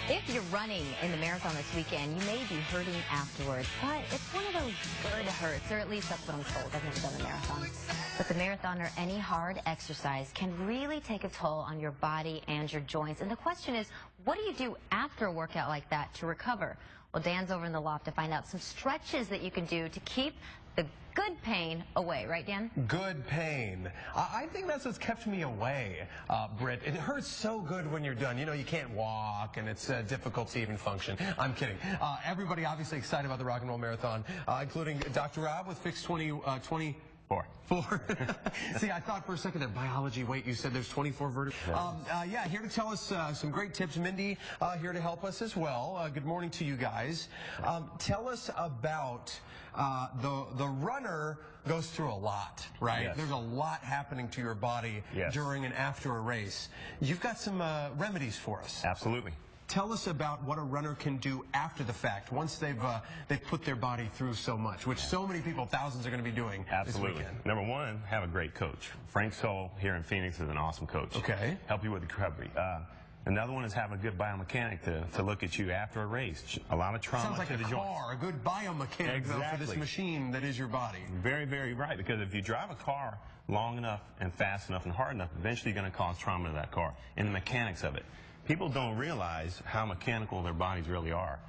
If you're running in the marathon this weekend, you may be hurting afterwards, but it's one of those good hurts, or at least that's what I'm told. I've never done a marathon. But the marathon or any hard exercise can really take a toll on your body and your joints. And the question is, what do you do after a workout like that to recover? Well, Dan's over in the loft to find out some stretches that you can do to keep the good pain away, right, Dan? Good pain. I think that's what's kept me away, Britt. It hurts so good when you're done. You know, you can't walk, and it's difficult to even function. I'm kidding. Everybody obviously excited about the Rock and Roll Marathon, including Dr. Robb with Fix24. See, I thought for a second there, biology, wait, you said there's 24 vertebrae. Yeah, here to tell us some great tips. Mindy here to help us as well. Good morning to you guys. Tell us about the runner goes through a lot, right? Yes. There's a lot happening to your body during and after a race. You've got some remedies for us. Absolutely. Tell us about what a runner can do after the fact, once they've put their body through so much, which so many people, thousands, are going to be doing this weekend. Number one, have a great coach. Frank Soul here in Phoenix is an awesome coach. Okay. Help you with the recovery. Another one is have a good biomechanic to look at you after a race. A lot of trauma Sounds like to the joints. car, a good biomechanic for this machine that is your body. Very, very right, because if you drive a car long enough and fast enough and hard enough, eventually you're going to cause trauma to that car and the mechanics of it. People don't realize how mechanical their bodies really are.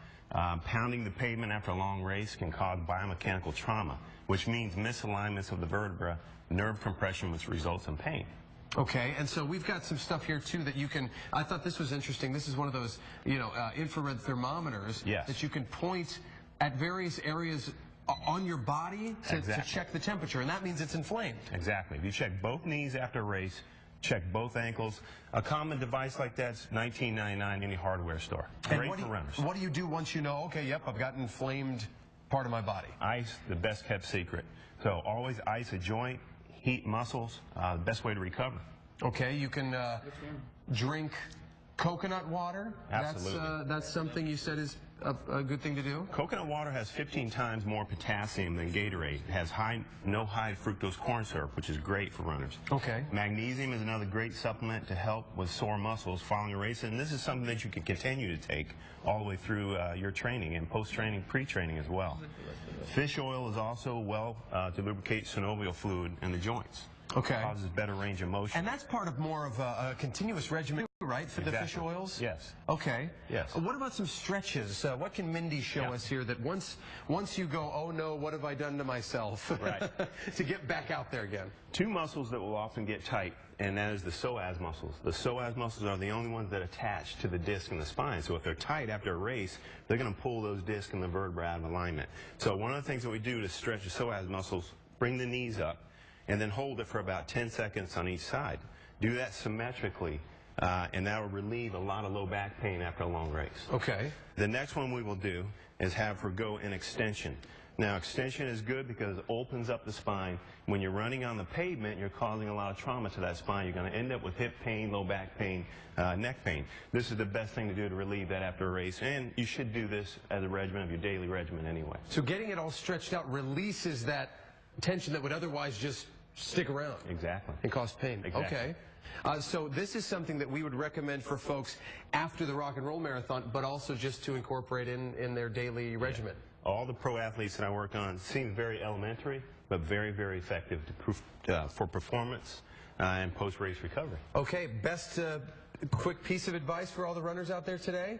Pounding the pavement after a long race can cause biomechanical trauma, which means misalignments of the vertebra, nerve compression, which results in pain. Okay, and so we've got some stuff here too that you can, I thought this was interesting. This is one of those, you know, infrared thermometers that you can point at various areas on your body to check the temperature, and that means it's inflamed. Exactly. If you check both knees after a race, check both ankles. A common device like that's $19.99 in any hardware store. Great for runners. What do you do once you know, okay, yep, I've got an inflamed part of my body? Ice, the best kept secret. So always ice a joint, heat muscles, the best way to recover. Okay, you can drink coconut water. Absolutely. That's something you said is a good thing to do? Coconut water has 15 times more potassium than Gatorade. It has no high fructose corn syrup, which is great for runners. Okay. Magnesium is another great supplement to help with sore muscles following a race, and this is something that you can continue to take all the way through your training and post-training, pre-training as well. Fish oil is also well to lubricate synovial fluid in the joints. Okay. Causes better range of motion. And that's part of more of a continuous regimen, right, for the fish oils? Yes. Okay. Yes. What about some stretches? What can Mindy show us here that once you go, oh no, what have I done to myself? Right. to get back out there again? Two muscles that will often get tight, and that is the psoas muscles. The psoas muscles are the only ones that attach to the disc in the spine. So if they're tight after a race, they're going to pull those discs and the vertebrae out of alignment. So one of the things that we do to stretch the psoas muscles, bring the knees up, and then hold it for about 10 seconds on each side. Do that symmetrically, and that will relieve a lot of low back pain after a long race. Okay. The next one we will do is have her go in extension. Now, extension is good because it opens up the spine. When you're running on the pavement, you're causing a lot of trauma to that spine. You're going to end up with hip pain, low back pain, neck pain. This is the best thing to do to relieve that after a race, and you should do this as a regimen of your daily regimen anyway. So getting it all stretched out releases that tension that would otherwise just stick around. Exactly. And cause pain. Exactly. Okay. So this is something that we would recommend for folks after the Rock and Roll Marathon, but also just to incorporate in their daily regimen. All the pro athletes that I work on seem very elementary, but very, very effective for performance and post-race recovery. Okay, best quick piece of advice for all the runners out there today?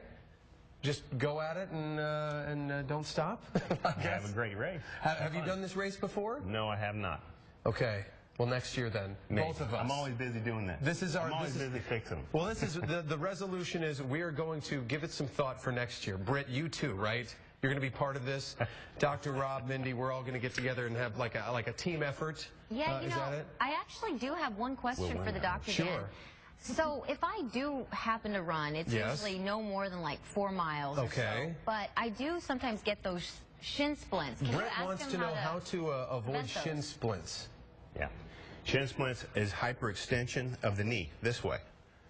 Just go at it and don't stop? Have a great race. Have you done this race before? No, I have not. Okay. Well, next year then, both of us. I'm always busy doing that. I'm always busy fixing them. Well, this is the resolution is we are going to give it some thought for next year. Britt, you too, right? You're going to be part of this. Dr. Robb, Mindy, we're all going to get together and have like a team effort. Yeah, is that it? I actually do have one question for the doctor. Sure. Dan. So if I do happen to run, it's usually no more than like 4 miles or so. But I do sometimes get those shin splints. Brett wants to know how to avoid shin splints. Yeah. Shin splints is hyperextension of the knee this way.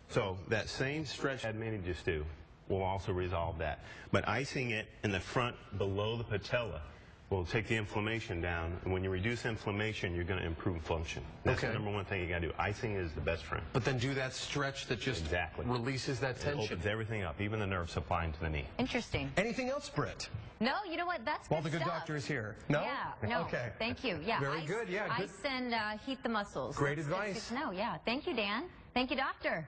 So that same stretch that Minnie just do will also resolve that. But icing it in the front below the patella will take the inflammation down, and when you reduce inflammation, you're going to improve function. That's the number one thing you got to do. Icing is the best friend. But then do that stretch that just releases that tension. It opens everything up, even the nerve supply into the knee. Interesting. Anything else, Britt? No, you know what? That's Well, good the good stuff. doctor is here. No? Yeah, no. Okay. Thank you. Yeah. Very good. Yeah. Good. Ice and heat the muscles. Great That's advice. good to know. Yeah. Thank you, Dan. Thank you, doctor.